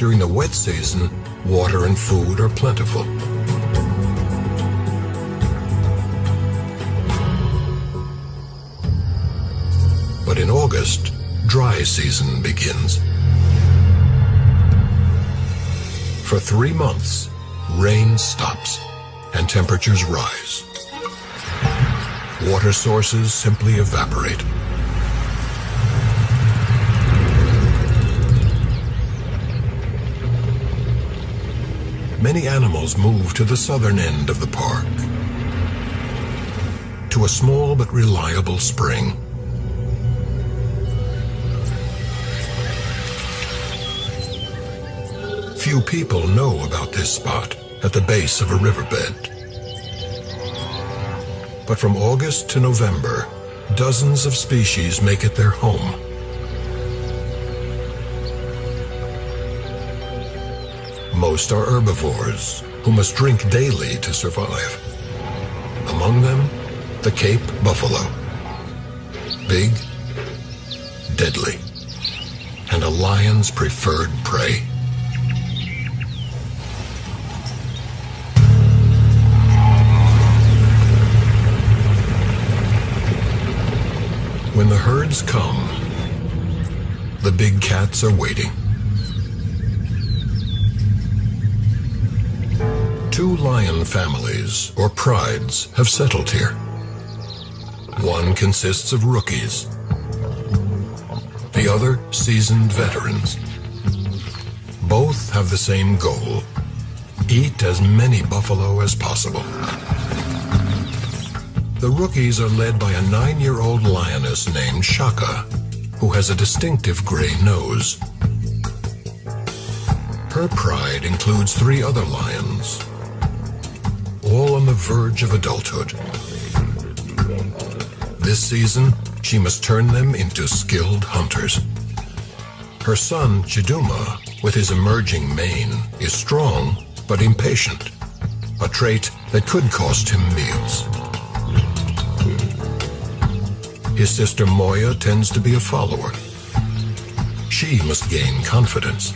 During the wet season, water and food are plentiful. But in August, dry season begins. For 3 months, rain stops and temperatures rise. Water sources simply evaporate. Many animals move to the southern end of the park, to a small but reliable spring. Few people know about this spot at the base of a riverbed. But from August to November, dozens of species make it their home. Most are herbivores who must drink daily to survive. Among them, the Cape buffalo. Big, deadly, and a lion's preferred prey. When the herds come, the big cats are waiting. 2 lion families, or prides, have settled here. One consists of rookies, the other seasoned veterans. Both have the same goal: eat as many buffalo as possible. The rookies are led by a 9-year-old lioness named Shaka, who has a distinctive gray nose. Her pride includes 3 other lions, all on the verge of adulthood. This season, she must turn them into skilled hunters. Her son, Chiduma, with his emerging mane, is strong but impatient, a trait that could cost him meals. His sister Moya tends to be a follower. She must gain confidence.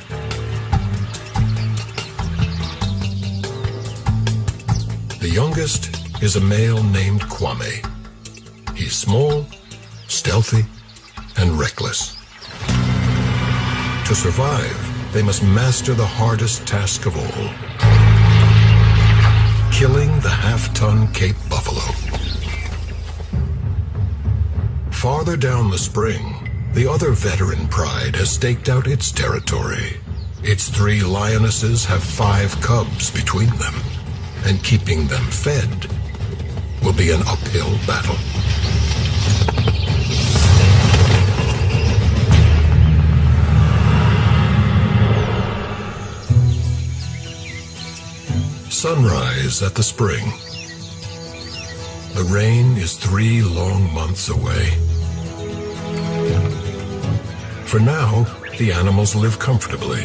The youngest is a male named Kwame. He's small, stealthy, and reckless. To survive, they must master the hardest task of all: killing the half-ton Cape buffalo. Farther down the spring, the other veteran pride has staked out its territory. Its 3 lionesses have 5 cubs between them, and keeping them fed will be an uphill battle. Sunrise at the spring. The rain is 3 long months away. For now, the animals live comfortably.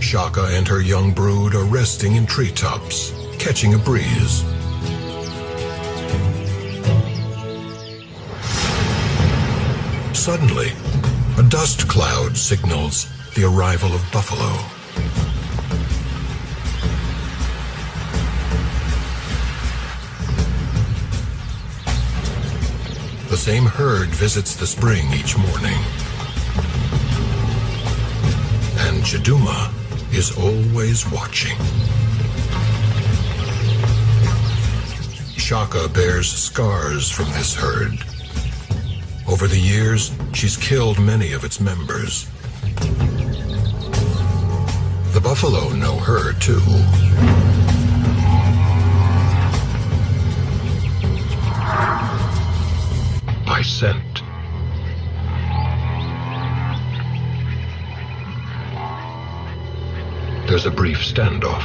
Shaka and her young brood are resting in treetops, catching a breeze. Suddenly, a dust cloud signals the arrival of buffalo. The same herd visits the spring each morning. And Chiduma is always watching. Shaka bears scars from this herd. Over the years, she's killed many of its members. The buffalo know her, too. By scent. There's a brief standoff.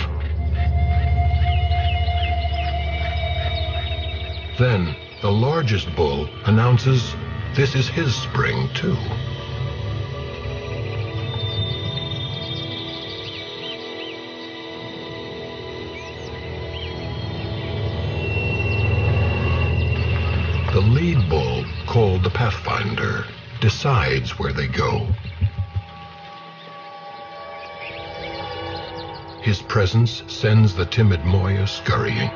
Then, the largest bull announces this is his spring, too. The lead bull, called the Pathfinder decides where they go. His presence sends the timid Moya scurrying.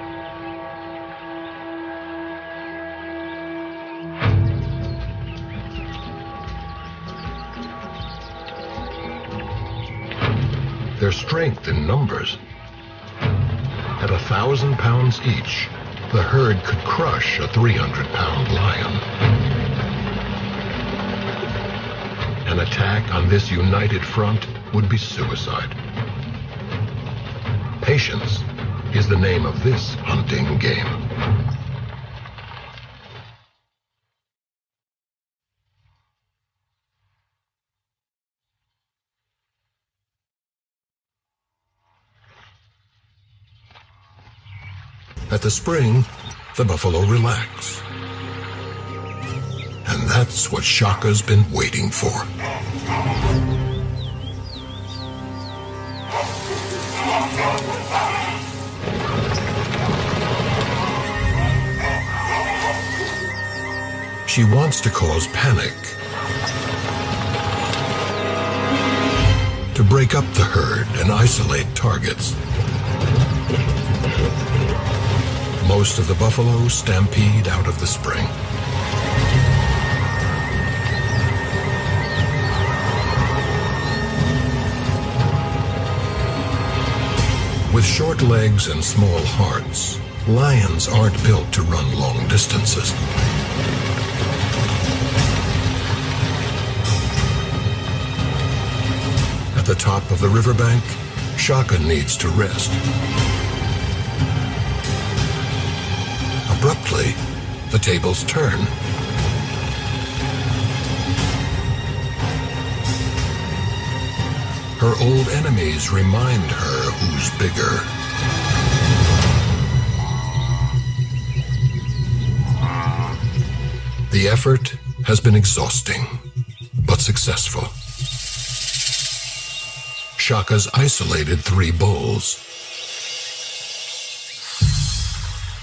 Their strength in numbers. At 1,000 pounds each, the herd could crush a 300-pound lion. An attack on this united front would be suicide. Patience is the name of this hunting game. At the spring, the buffalo relax. And that's what Shaka's been waiting for. She wants to cause panic, to break up the herd and isolate targets. Most of the buffalo stampede out of the spring. With short legs and small hearts, lions aren't built to run long distances. At the top of the riverbank, Shaka needs to rest. Abruptly, the tables turn. Her old enemies remind her who's bigger. The effort has been exhausting, but successful. Shaka's isolated 3 bulls.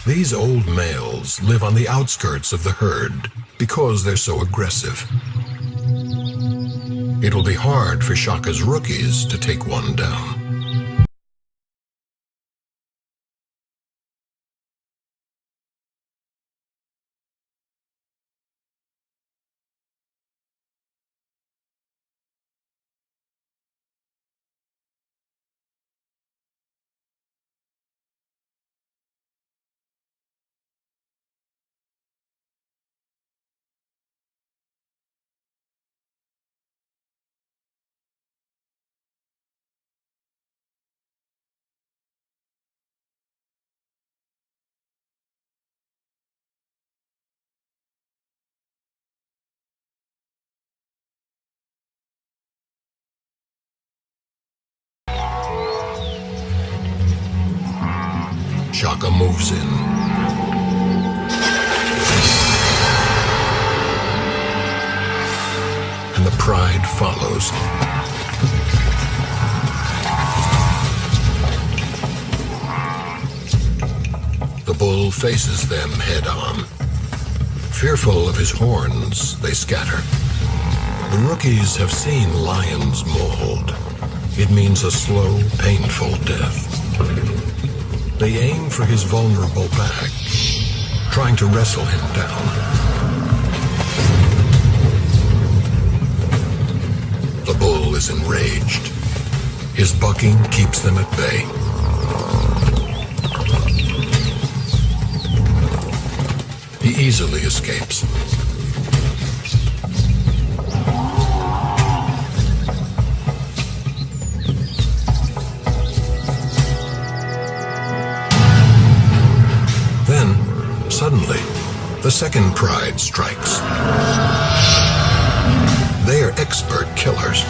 These old males live on the outskirts of the herd because they're so aggressive. It'll be hard for Shaka's rookies to take one down. Shaka moves in. And the pride follows. The bull faces them head on. Fearful of his horns, they scatter. The rookies have seen lions mauled. It means a slow, painful death. They aim for his vulnerable back, trying to wrestle him down. The bull is enraged. His bucking keeps them at bay. He easily escapes. Suddenly, the second pride strikes. They are expert killers.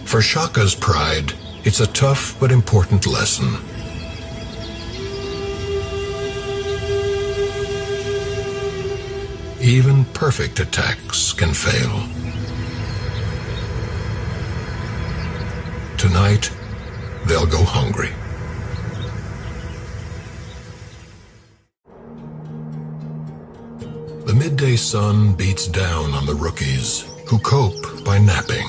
For Shaka's pride, it's a tough but important lesson. Even perfect attacks can fail. Tonight, they'll go hungry. The midday sun beats down on the rookies, who cope by napping.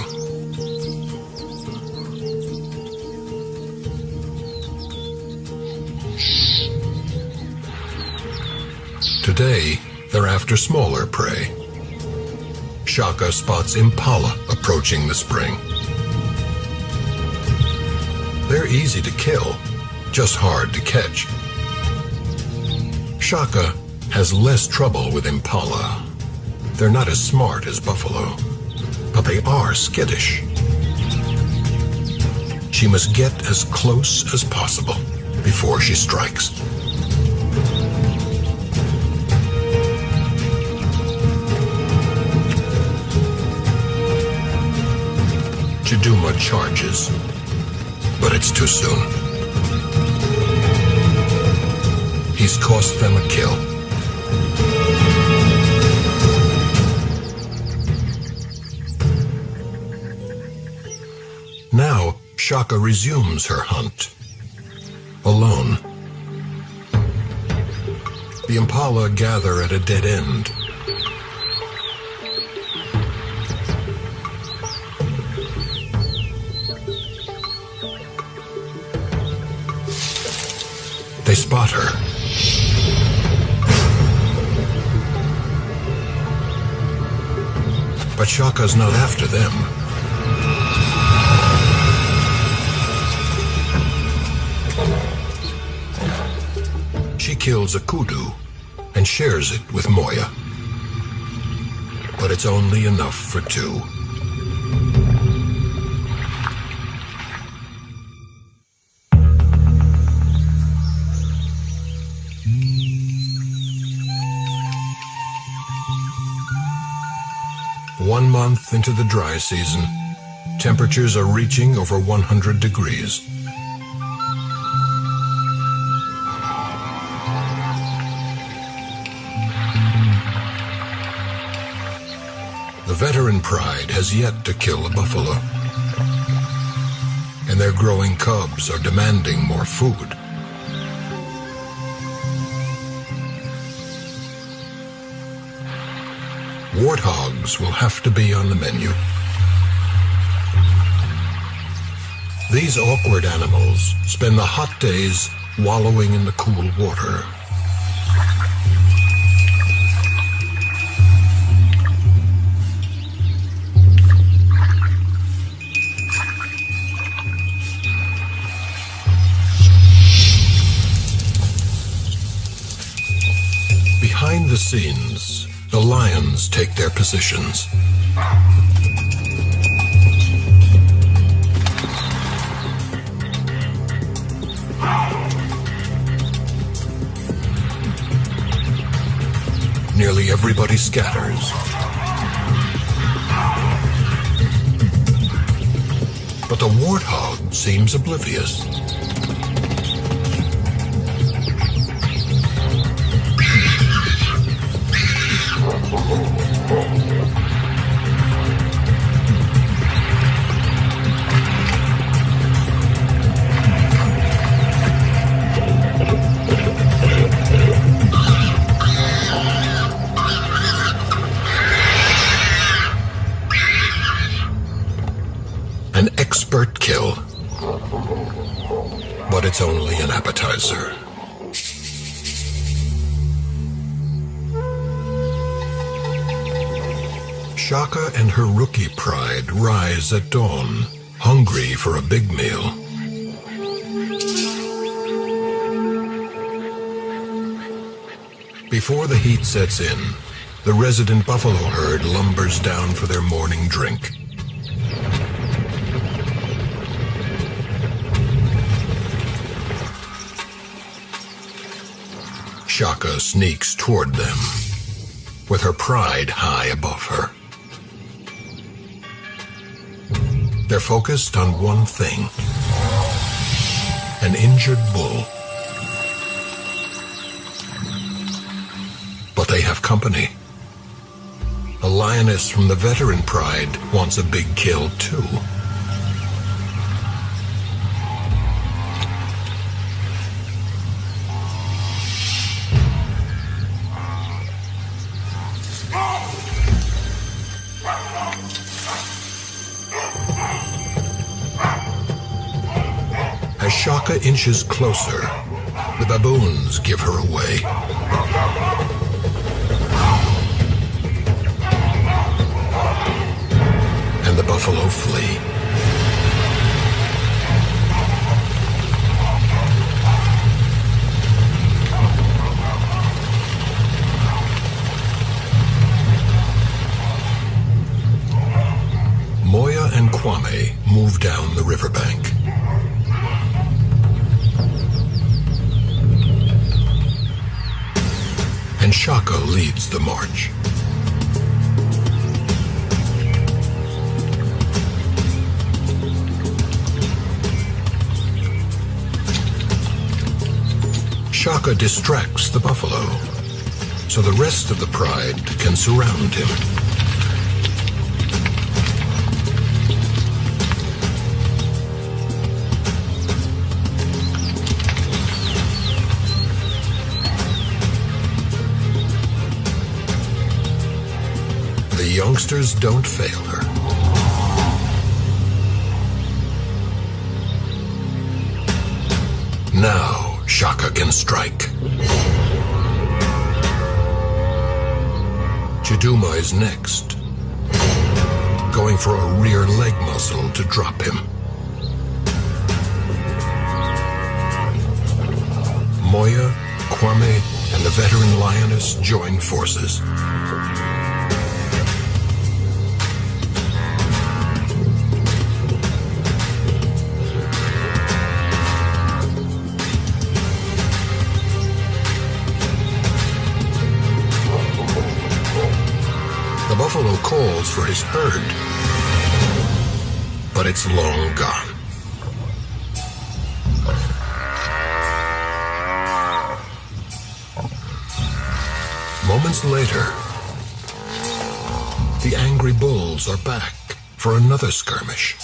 Today, they're after smaller prey. Shaka spots impala approaching the spring. They're easy to kill, just hard to catch. Shaka has less trouble with impala. They're not as smart as buffalo, but they are skittish. She must get as close as possible before she strikes. Chiduma charges, but it's too soon. He's cost them a kill. Now, Shaka resumes her hunt, alone. The impala gather at a dead end. They spot her. But Shaka's not after them. She kills a kudu and shares it with Moya. But it's only enough for two. One month into the dry season, temperatures are reaching over 100 degrees. The veteran pride has yet to kill a buffalo, and their growing cubs are demanding more food. Warthogs will have to be on the menu. These awkward animals spend the hot days wallowing in the cool water. Behind the scenes, the lions take their positions. Nearly everybody scatters. But the warthog seems oblivious. An expert kill, but it's only an appetizer. Shaka and her rookie pride rise at dawn, hungry for a big meal. Before the heat sets in, the resident buffalo herd lumbers down for their morning drink. Shaka sneaks toward them, with her pride high above her. They're focused on one thing: an injured bull. But they have company. A lioness from the veteran pride wants a big kill too. As Shaka inches closer, the baboons give her away. And the buffalo flee. Moya and Kwame move down the riverbank. And Shaka leads the march. Shaka distracts the buffalo, so the rest of the pride can surround him. The youngsters don't fail her. Now, Shaka can strike. Chiduma is next, going for a rear leg muscle to drop him. Moya, Kwame, and the veteran lioness join forces. The buffalo calls for his herd, but it's long gone. Moments later, the angry bulls are back for another skirmish.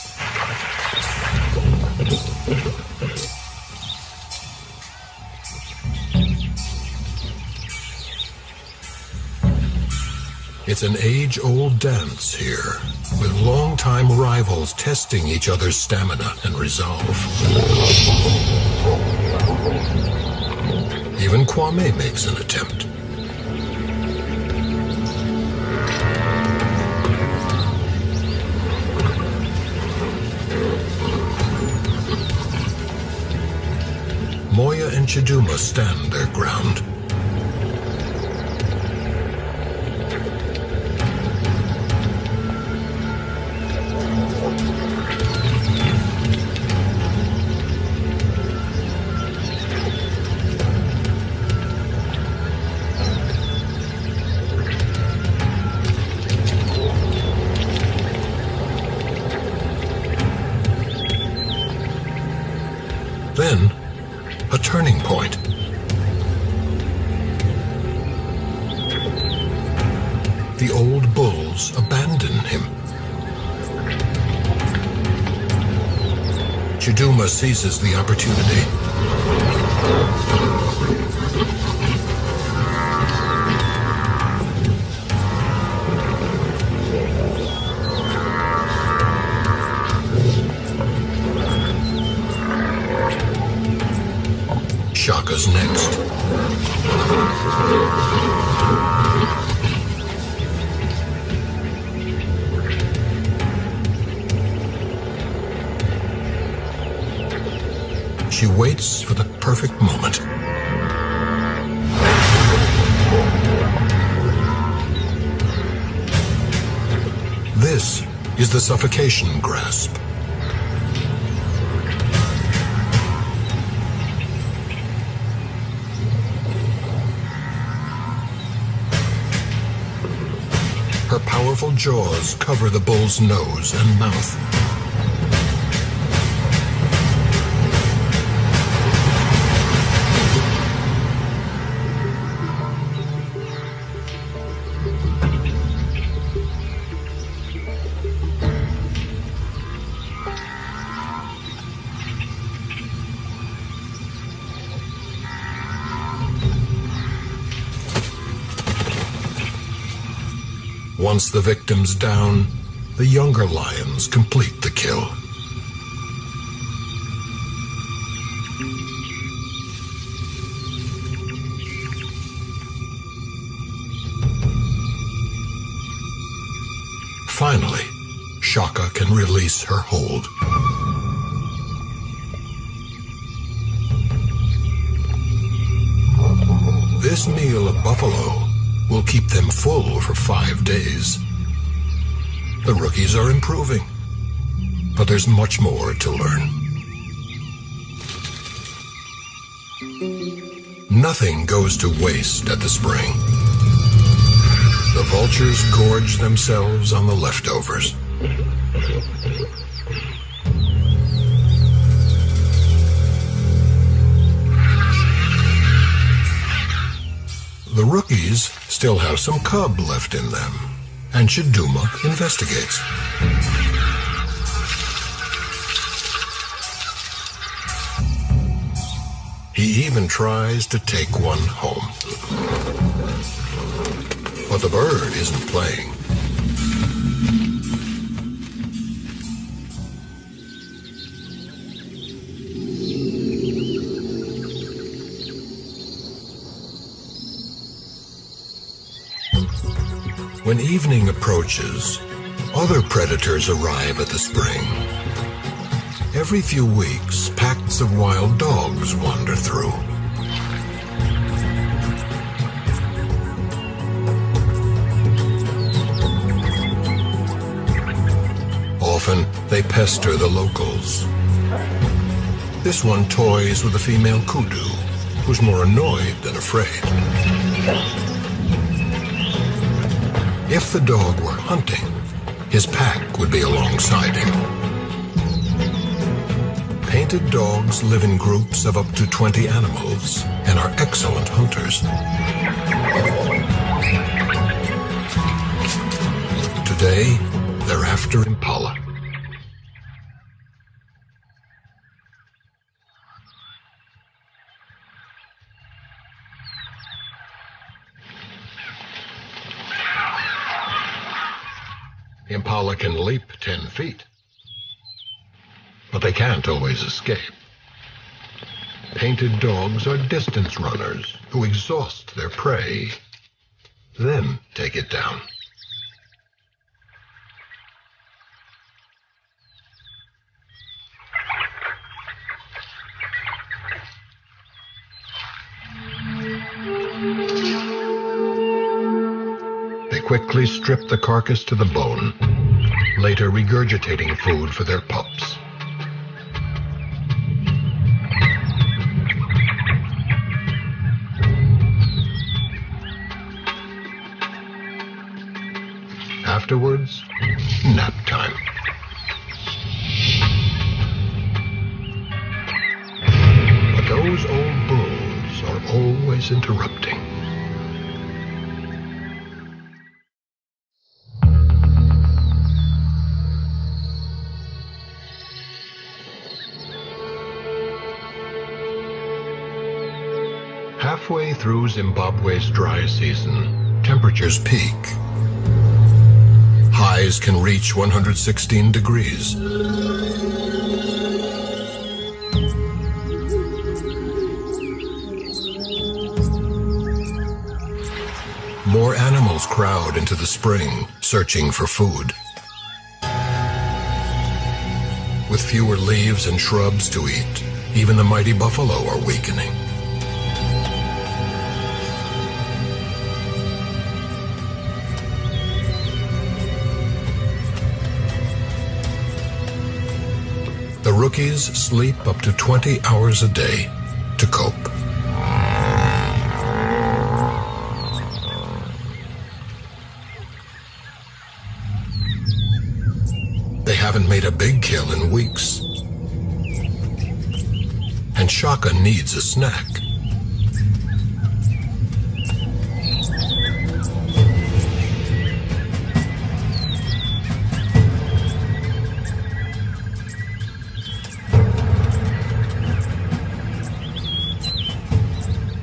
It's an age-old dance here, with long-time rivals testing each other's stamina and resolve. Even Kwame makes an attempt. Moya and Chiduma stand their ground. Then, a turning point. The old bulls abandon him. Chiduma seizes the opportunity. Shaka's next. She waits for the perfect moment. This is the suffocation grasp. Her powerful jaws cover the bull's nose and mouth. Once the victim's down, the younger lions complete the kill. Finally, Shaka can release her hold. This meal of buffalo will keep them full for 5 days. The rookies are improving, but there's much more to learn. Nothing goes to waste at the spring. The vultures gorge themselves on the leftovers. The rookies still have some cub left in them, and Chiduma investigates. He even tries to take one home. But the bird isn't playing. When evening approaches, other predators arrive at the spring. Every few weeks, packs of wild dogs wander through. Often, they pester the locals. This one toys with a female kudu, who's more annoyed than afraid. If the dog were hunting, his pack would be alongside him. Painted dogs live in groups of up to 20 animals and are excellent hunters. Today, they're after Impala. Impala can leap 10 feet, but they can't always escape. Painted dogs are distance runners who exhaust their prey, then take it down. Quickly strip the carcass to the bone, later regurgitating food for their pups. Afterwards, nap time. But those old bulls are always interrupting. Halfway through Zimbabwe's dry season, temperatures peak. Highs can reach 116 degrees. More animals crowd into the spring, searching for food. With fewer leaves and shrubs to eat, even the mighty buffalo are weakening. The rookies sleep up to 20 hours a day to cope. They haven't made a big kill in weeks. And Shaka needs a snack.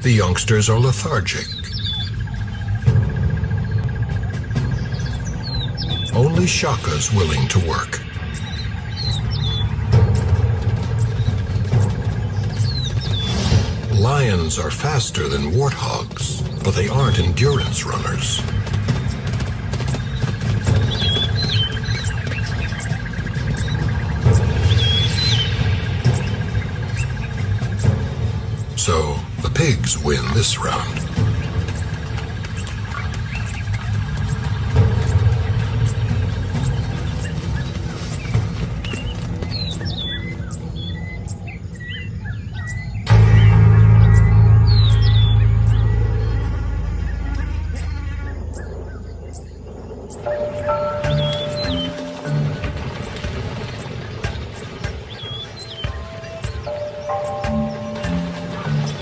The youngsters are lethargic. only Shaka's willing to work. Lions are faster than warthogs, but they aren't endurance runners. So, the pigs win this round.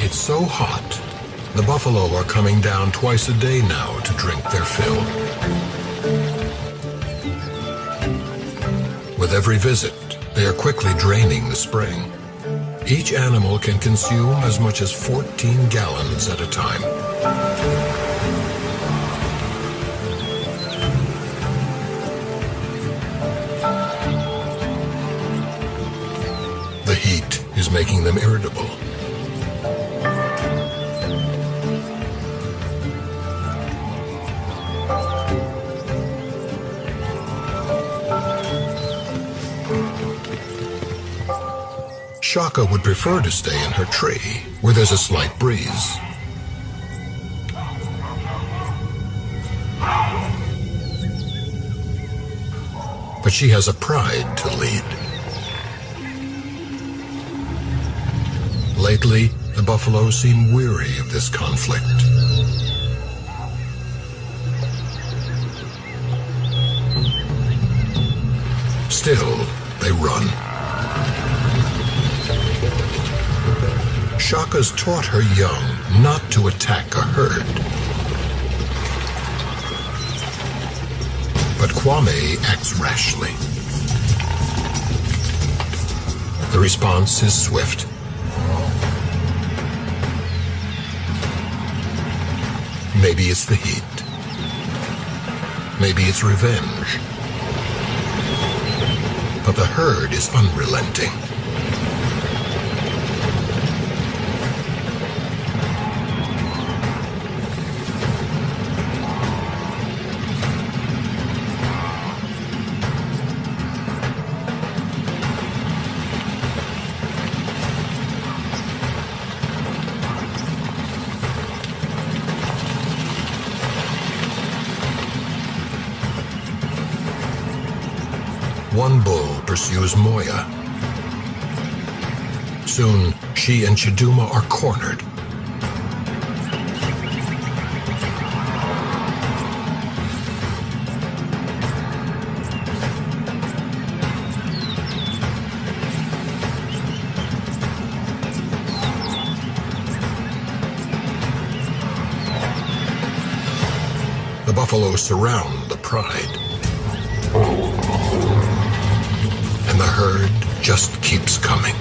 It's so hot, the buffalo are coming down twice a day now to drink their fill. With every visit, they are quickly draining the spring. Each animal can consume as much as 14 gallons at a time. The heat is making them irritable. Shaka would prefer to stay in her tree, where there's a slight breeze. But she has a pride to lead. Lately, the buffalo seem weary of this conflict. Still, they run. Shaka's taught her young not to attack a herd. But Kwame acts rashly. The response is swift. Maybe it's the heat. Maybe it's revenge. But the herd is unrelenting. One bull pursues Moya. Soon, she and Chiduma are cornered. The buffalo surround the pride. And the herd just keeps coming.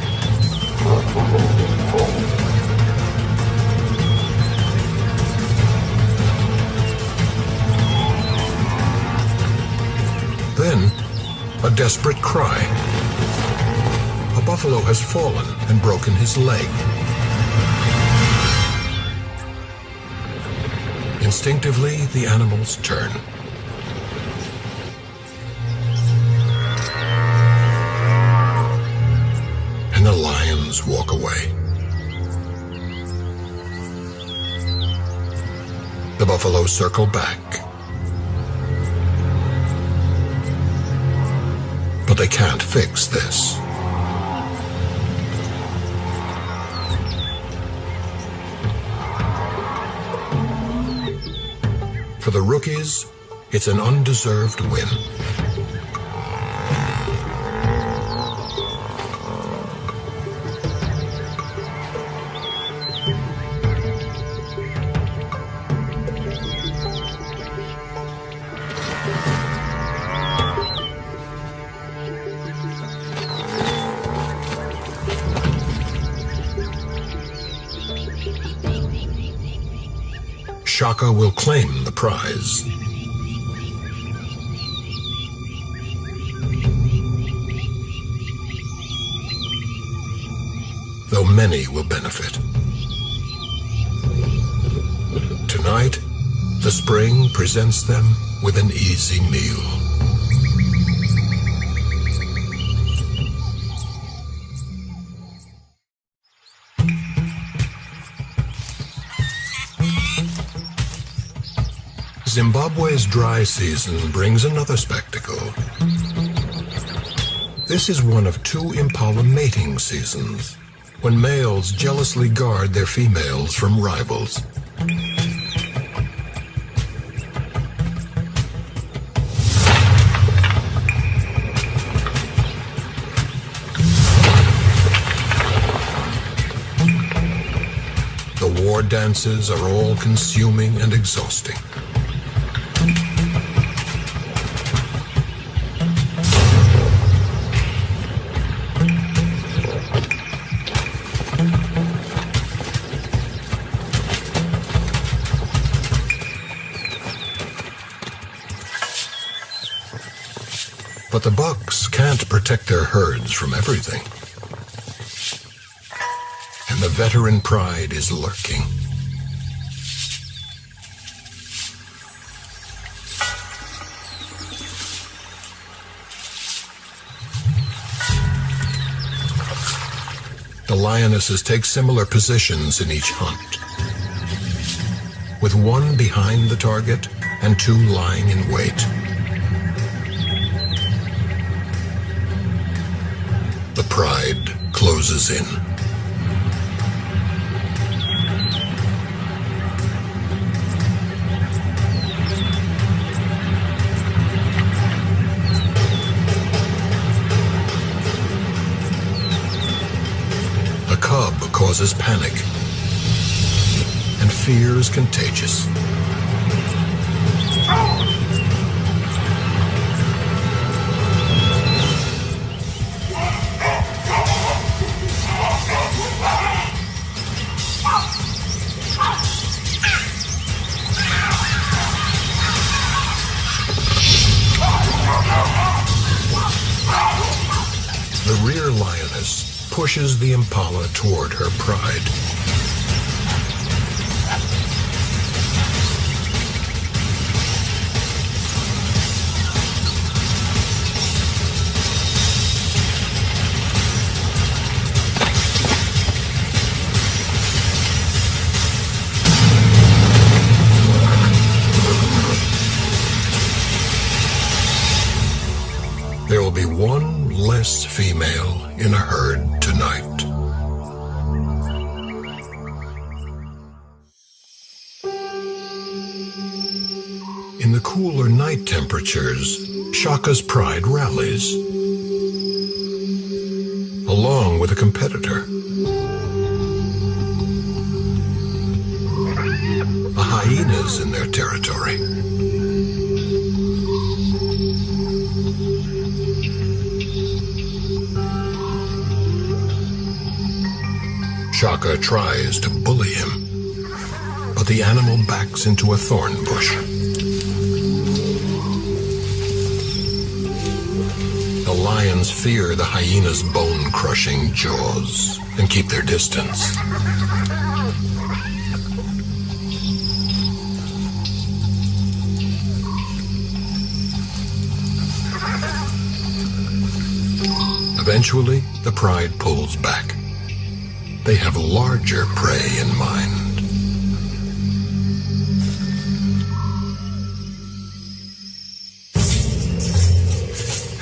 Then, a desperate cry. A buffalo has fallen and broken his leg. Instinctively, the animals turn. And the lions walk away. The buffalo circle back. But they can't fix this. For the rookies, it's an undeserved win. Shaka will claim the prize. though many will benefit. Tonight, the spring presents them with an easy meal. Zimbabwe's dry season brings another spectacle. This is one of two impala mating seasons, when males jealously guard their females from rivals. The war dances are all-consuming and exhausting. But the bucks can't protect their herds from everything. And the veteran pride is lurking. The lionesses take similar positions in each hunt, with one behind the target and two lying in wait. The pride closes in. A cub causes panic, and fear is contagious. The rear lioness pushes the impala toward her pride. There will be one less female in a herd tonight. In the cooler night temperatures, Shaka's pride rallies, along with a competitor. A hyena's in their territory. Shaka tries to bully him, but the animal backs into a thorn bush. The lions fear the hyena's bone-crushing jaws and keep their distance. Eventually, the pride pulls back. They have larger prey in mind.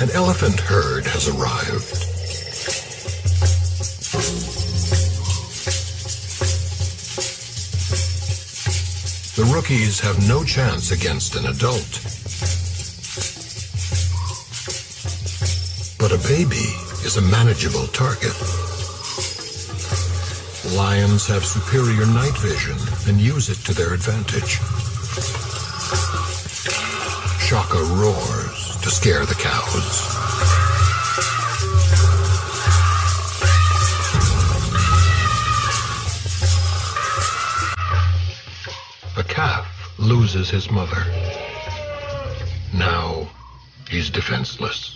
An elephant herd has arrived. The rookies have no chance against an adult. But a baby is a manageable target. Lions have superior night vision and use it to their advantage. Shaka roars to scare the cows. A calf loses his mother. Now he's defenseless.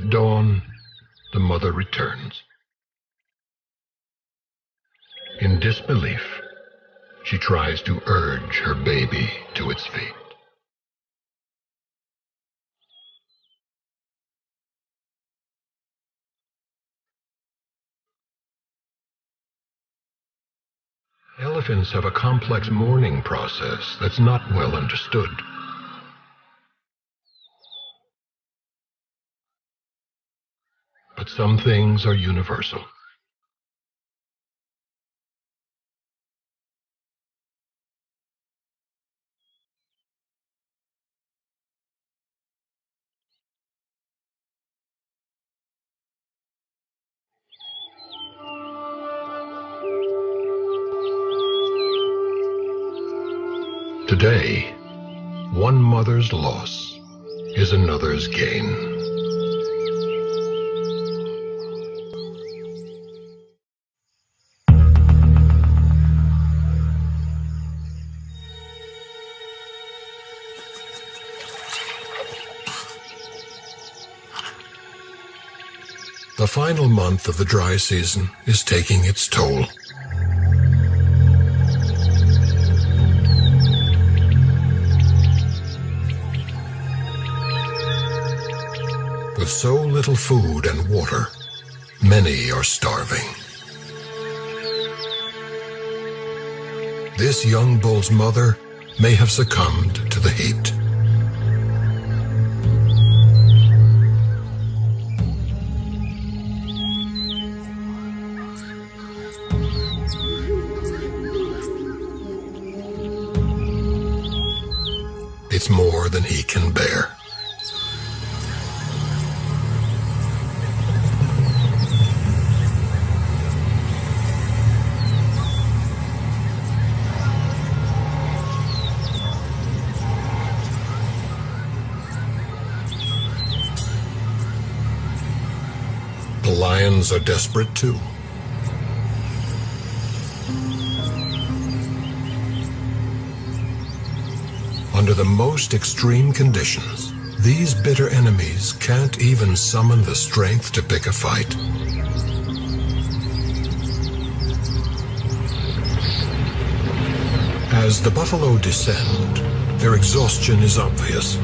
At dawn, the mother returns. In disbelief, she tries to urge her baby to its feet. Elephants have a complex mourning process that's not well understood. But some things are universal. Today, one mother's loss is another's gain. The final month of the dry season is taking its toll. With so little food and water, many are starving. This young bull's mother may have succumbed to the heat. It's more than he can bear. The lions are desperate too. Under the most extreme conditions, these bitter enemies can't even summon the strength to pick a fight. As the buffalo descend, their exhaustion is obvious.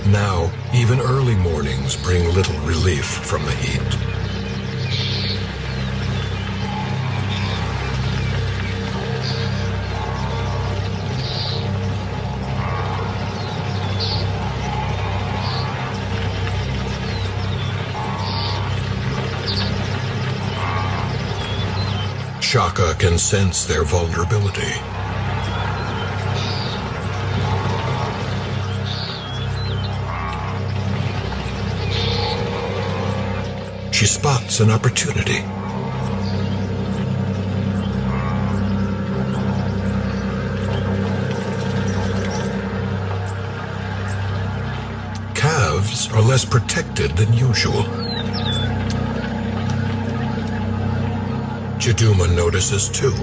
Now, even early mornings bring little relief from the heat. Shaka can sense their vulnerability. She spots an opportunity. Calves are less protected than usual. Chiduma notices too.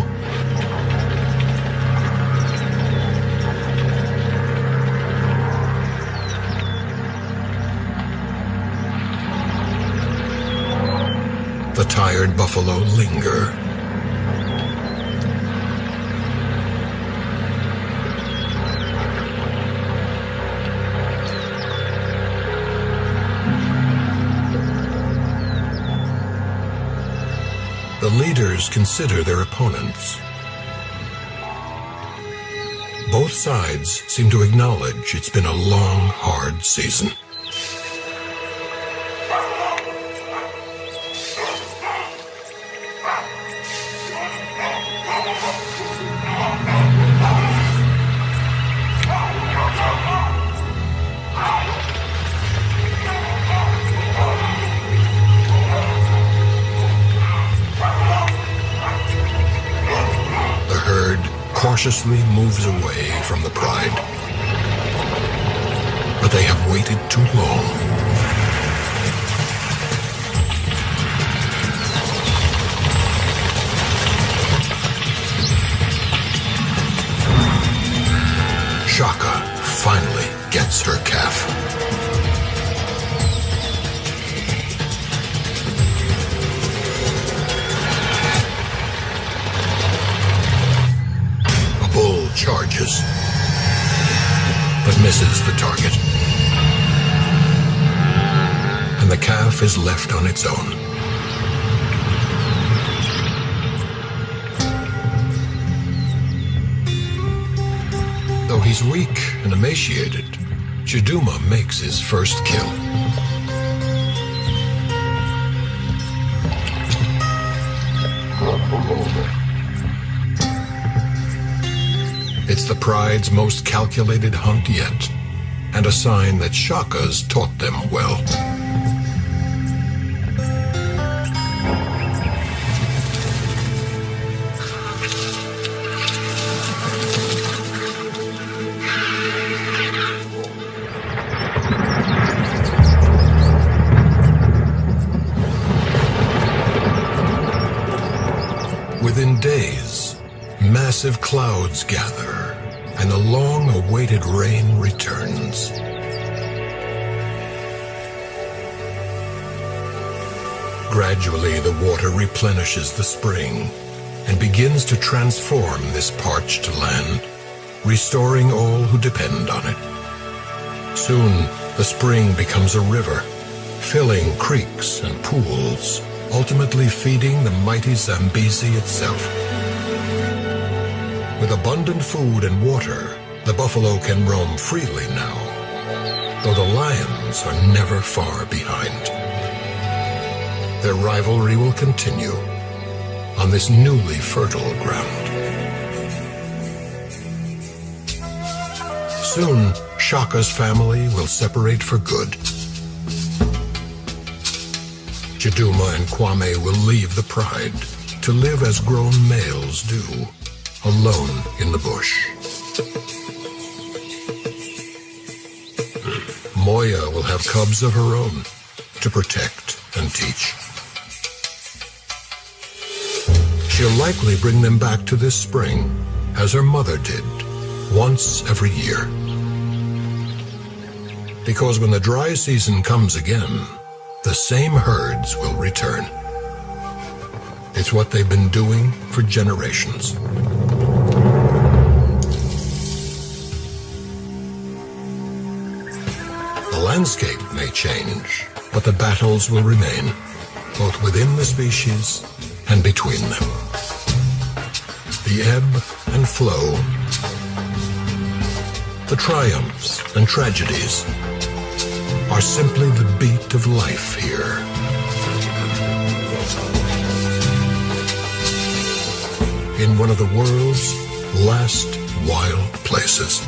The tired buffalo linger. The leaders consider their opponents. Both sides seem to acknowledge it's been a long, hard season. Cautiously moves away from the pride. But they have waited too long. Shaka gets her calf. A bull charges, but misses the target. And the calf is left on its own. Though he's weak and emaciated, Chiduma makes his first kill. It's the pride's most calculated hunt yet, and a sign that Shaka's taught them well. Within days, massive clouds gather, and the long-awaited rain returns. Gradually, the water replenishes the spring and begins to transform this parched land, restoring all who depend on it. Soon, the spring becomes a river, filling creeks and pools, ultimately feeding the mighty Zambezi itself. With abundant food and water, the buffalo can roam freely now, though the lions are never far behind. Their rivalry will continue on this newly fertile ground. Soon, Shaka's family will separate for good. Chiduma and Kwame will leave the pride to live as grown males do, alone in the bush. Moya will have cubs of her own to protect and teach. She'll likely bring them back to this spring, as her mother did, once every year. Because when the dry season comes again, the same herds will return. It's what they've been doing for generations. The landscape may change, but the battles will remain, both within the species and between them. The ebb and flow, the triumphs and tragedies, are simply the beat of life here. In one of the world's last wild places.